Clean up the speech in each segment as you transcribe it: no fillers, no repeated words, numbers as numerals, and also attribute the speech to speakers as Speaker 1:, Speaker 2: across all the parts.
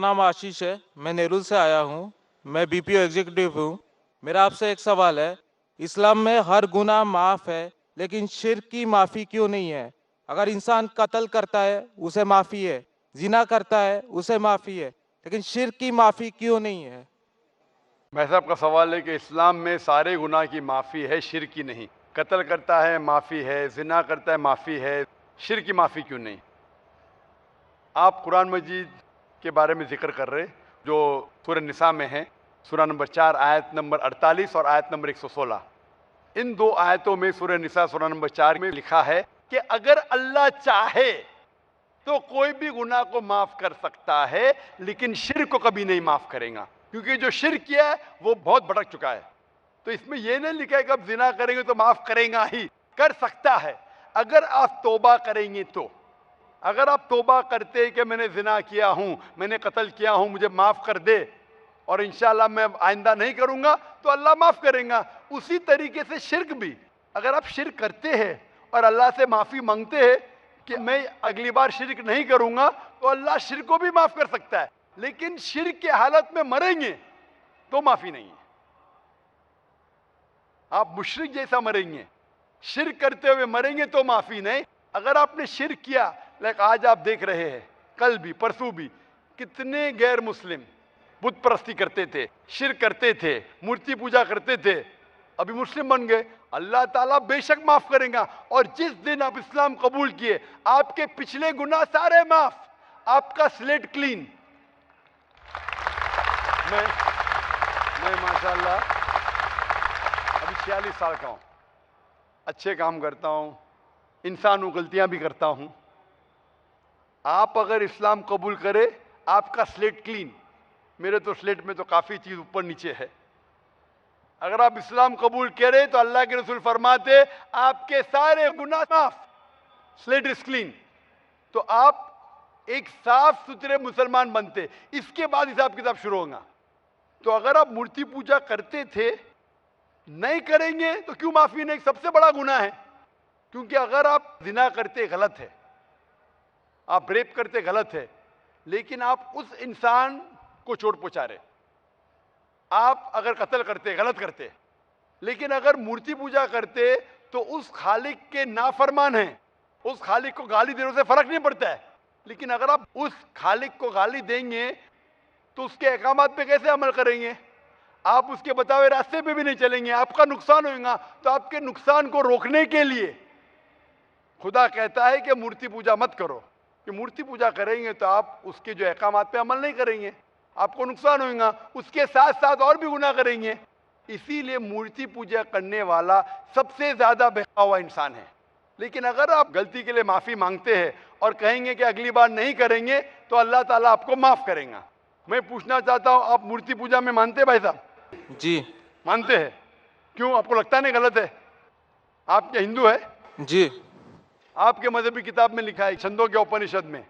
Speaker 1: नाम आशीष है। मैं नेरुल से आया हूँ। मैं बीपीओ एग्जीक्यूटिव हूँ। मेरा आपसे एक सवाल है। इस्लाम में हर गुनाह माफ़ है, लेकिन शिर्क की माफ़ी क्यों नहीं है? अगर इंसान कत्ल करता है उसे माफ़ी है, जिना करता है उसे माफ़ी है, लेकिन शिर्क की माफ़ी क्यों नहीं है?
Speaker 2: भाई साहब का सवाल है कि इस्लाम में सारे गुनाह की माफ़ी है, शिर्क की नहीं। कत्ल करता है माफ़ी है, जिना करता है माफ़ी है, शिर्क की माफ़ी क्यों नहीं? आप कुरान मजीद के बारे में जिक्र कर रहे, जो सूरह निसा में है, सूरह नंबर 4 आयत नंबर 48 और आयत नंबर 116। इन दो आयतों में सूरह निसा सूरह नंबर 4 में लिखा है कि अगर अल्लाह चाहे तो कोई भी गुनाह को माफ कर सकता है, लेकिन शिर्क को कभी नहीं माफ करेगा, क्योंकि जो शिर्क किया है वो बहुत भटक चुका है। तो इसमें यह नहीं लिखा है कि अब जिना करेंगे तो माफ करेगा ही, कर सकता है अगर आप तौबा करेंगे तो। अगर आप तौबा करते कि मैंने जिना किया हूं, मैंने कत्ल किया हूं, मुझे माफ कर दे और इंशाल्लाह मैं आइंदा नहीं करूंगा, तो अल्लाह माफ करेगा। उसी तरीके से शिर्क भी, अगर आप शिर्क करते हैं और अल्लाह से माफी मांगते हैं कि मैं अगली बार शिर्क नहीं करूंगा, तो अल्लाह शिर्क को भी माफ कर सकता है। लेकिन शिर्क की हालत में मरेंगे तो माफी नहीं है। आप मुशरिक जैसा मरेंगे, शिर्क करते हुए मरेंगे तो माफी नहीं। अगर आपने शिर्क किया, लाइक आज आप देख रहे हैं, कल भी परसों भी कितने गैर मुस्लिम बुत परस्ती करते थे, शिर्क करते थे, मूर्ति पूजा करते थे, अभी मुस्लिम बन गए। अल्लाह ताला बेशक माफ करेगा। और जिस दिन आप इस्लाम कबूल किए, आपके पिछले गुनाह सारे माफ, आपका स्लेट क्लीन। मैं माशाल्लाह अभी 46 साल का हूं, अच्छे काम करता हूं, इंसान हूं, गलतियां भी करता हूं। आप अगर इस्लाम कबूल करें, आपका स्लेट क्लीन। मेरे तो स्लेट में तो काफी चीज ऊपर नीचे है। अगर आप इस्लाम कबूल करें तो अल्लाह के रसूल फरमाते आपके सारे गुनाह माफ, स्लेट इज क्लीन। तो आप एक साफ सुथरे मुसलमान बनते, इसके बाद हिसाब किताब शुरू होगा। तो अगर आप मूर्ति पूजा करते थे, नहीं करेंगे तो क्यों माफी नहीं? सबसे बड़ा गुनाह है। क्योंकि अगर आप जिना करते गलत है, आप रेप करते गलत है, लेकिन आप उस इंसान को चोट पहुंचा रहे। आप अगर कत्ल करते गलत करते, लेकिन अगर मूर्ति पूजा करते तो उस खालिक के नाफरमान हैं, उस खालिक को गाली देने से फर्क नहीं पड़ता है। लेकिन अगर आप उस खालिक को गाली देंगे तो उसके अहकामात पे कैसे अमल करेंगे? आप उसके बताए रास्ते पे भी नहीं चलेंगे, आपका नुकसान होगा। तो आपके नुकसान को रोकने के लिए खुदा कहता है कि मूर्ति पूजा मत करो, कि मूर्ति पूजा करेंगे तो आप उसके जो अहकामात पे अमल नहीं करेंगे, आपको नुकसान होगा। उसके साथ साथ और भी गुनाह करेंगे। इसीलिए मूर्ति पूजा करने वाला सबसे ज्यादा बहका हुआ इंसान है। लेकिन अगर आप गलती के लिए माफी मांगते हैं और कहेंगे कि अगली बार नहीं करेंगे, तो अल्लाह ताला आपको माफ करेगा। मैं पूछना चाहता हूं, आप मूर्ति पूजा में मानते हैं भाई साहब?
Speaker 1: जी।
Speaker 2: मानते हैं? क्यों, आपको लगता नहीं गलत है? आप क्या हिंदू है?
Speaker 1: जी।
Speaker 2: आपके मजहबी किताब में लिखा है, छंदों के उपनिषद में,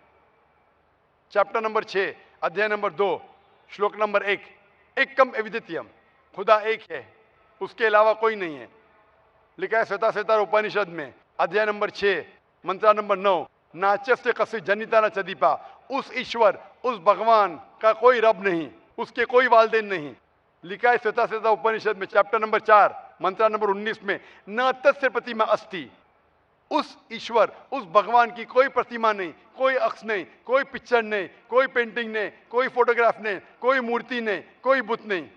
Speaker 2: चैप्टर नंबर 6 अध्याय नंबर 2 श्लोक नंबर 1, एकम अद्वितीयम, खुदा एक है, उसके अलावा कोई नहीं है। लिखा है श्वेता श्वेता उपनिषद में अध्याय नंबर 6 मंत्र नंबर 9, नाचस्य कसी जनिता न चदीपा, उस ईश्वर, उस भगवान का कोई रब नहीं, उसके कोई वालदेन नहीं। लिखा है श्वेता श्वेता उपनिषद में चैप्टर नंबर 4 मंत्र नंबर 19 में, न तस्य प्रतिमा अस्ति, उस ईश्वर, उस भगवान की कोई प्रतिमा नहीं, कोई अक्ष नहीं, कोई पिक्चर नहीं, कोई पेंटिंग नहीं, कोई फोटोग्राफ नहीं, कोई मूर्ति नहीं, कोई बुत नहीं।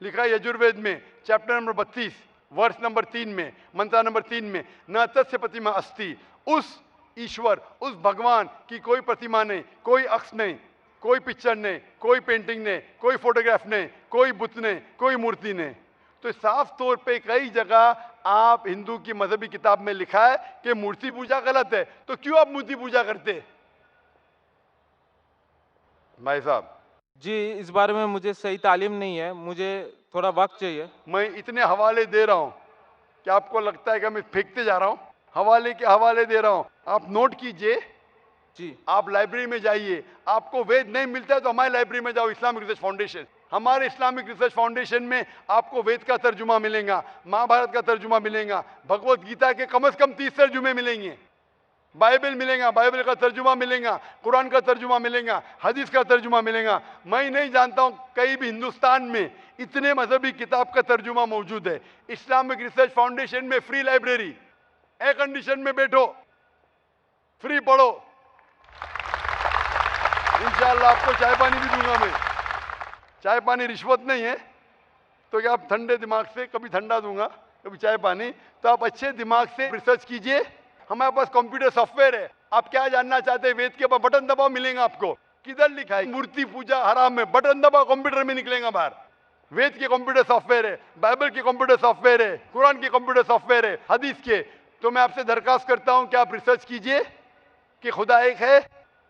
Speaker 2: लिखा है यजुर्वेद में चैप्टर नंबर 32 वर्ष नंबर 3 में मंत्र नंबर 3 में, न तस्य प्रतिमा अस्ति, उस ईश्वर, उस भगवान की कोई प्रतिमा नहीं, कोई अक्ष नहीं, कोई पिक्चर नहीं, कोई पेंटिंग नहीं, कोई फोटोग्राफ नहीं, कोई बुत नहीं, कोई मूर्ति नहीं। तो साफ तौर पे कई जगह आप हिंदू की मजहबी किताब में लिखा है कि मूर्ति पूजा गलत है। तो क्यों आप मूर्ति पूजा करते भाई साहब?
Speaker 1: जी, इस बारे में मुझे सही तालीम नहीं है, मुझे थोड़ा वक्त चाहिए।
Speaker 2: मैं इतने हवाले दे रहा हूं कि आपको लगता है कि मैं फेंकते जा रहा हूं। हवाले के हवाले दे रहा हूं, आप नोट कीजिए।
Speaker 1: जी।
Speaker 2: आप लाइब्रेरी में जाइए, आपको वेद नहीं मिलता है तो हमारी लाइब्रेरी में जाओ, इस्लामिक रिसर्च फाउंडेशन। हमारे इस्लामिक रिसर्च फाउंडेशन में आपको वेद का तर्जुमा मिलेगा, महाभारत का तर्जुमा मिलेगा, भगवत गीता के कम से कम 30 तर्जुमे मिलेंगे। बाइबल मिलेगा, बाइबल का तर्जुमा मिलेगा, कुरान का तर्जुमा मिलेगा, हदीस का तर्जुमा मिलेगा। मैं नहीं जानता हूं कहीं भी हिंदुस्तान में इतने मजहबी किताब का तर्जुमा मौजूद है। इस्लामिक रिसर्च फाउंडेशन में फ्री लाइब्रेरी, एयर कंडीशन में बैठो, फ्री पढ़ो। इंशाअल्लाह आपको चाय पानी भी दूंगा मैं। चाय पानी रिश्वत नहीं है, तो क्या आप ठंडे दिमाग से, कभी ठंडा दूंगा कभी चाय पानी, तो आप अच्छे दिमाग से रिसर्च कीजिए। हमारे पास कंप्यूटर सॉफ्टवेयर है। आप क्या जानना चाहते हैं, वेद के ऊपर बटन दबाओ, मिलेगा आपको। किधर लिखा है मूर्ति पूजा हराम है, बटन दबाओ कंप्यूटर में निकलेगा बाहर। वेद के कंप्यूटर सॉफ्टवेयर है, बाइबल के कंप्यूटर सॉफ्टवेयर है, कुरान के कंप्यूटर सॉफ्टवेयर है, हदीस के। तो मैं आपसे दरखास्त करता हूं कि आप रिसर्च कीजिए कि खुदा एक है,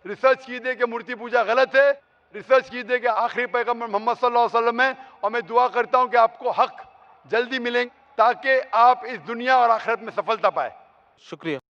Speaker 2: रिसर्च कीजिए कि मूर्ति पूजा गलत है, रिसर्च कीजिए कि आखिरी पैगंबर मोहम्मद सल्लल्लाहु अलैहि वसल्लम है। और मैं दुआ करता हूं कि आपको हक जल्दी मिलेंगे ताकि आप इस दुनिया और आखिरत में सफलता पाए।
Speaker 1: शुक्रिया।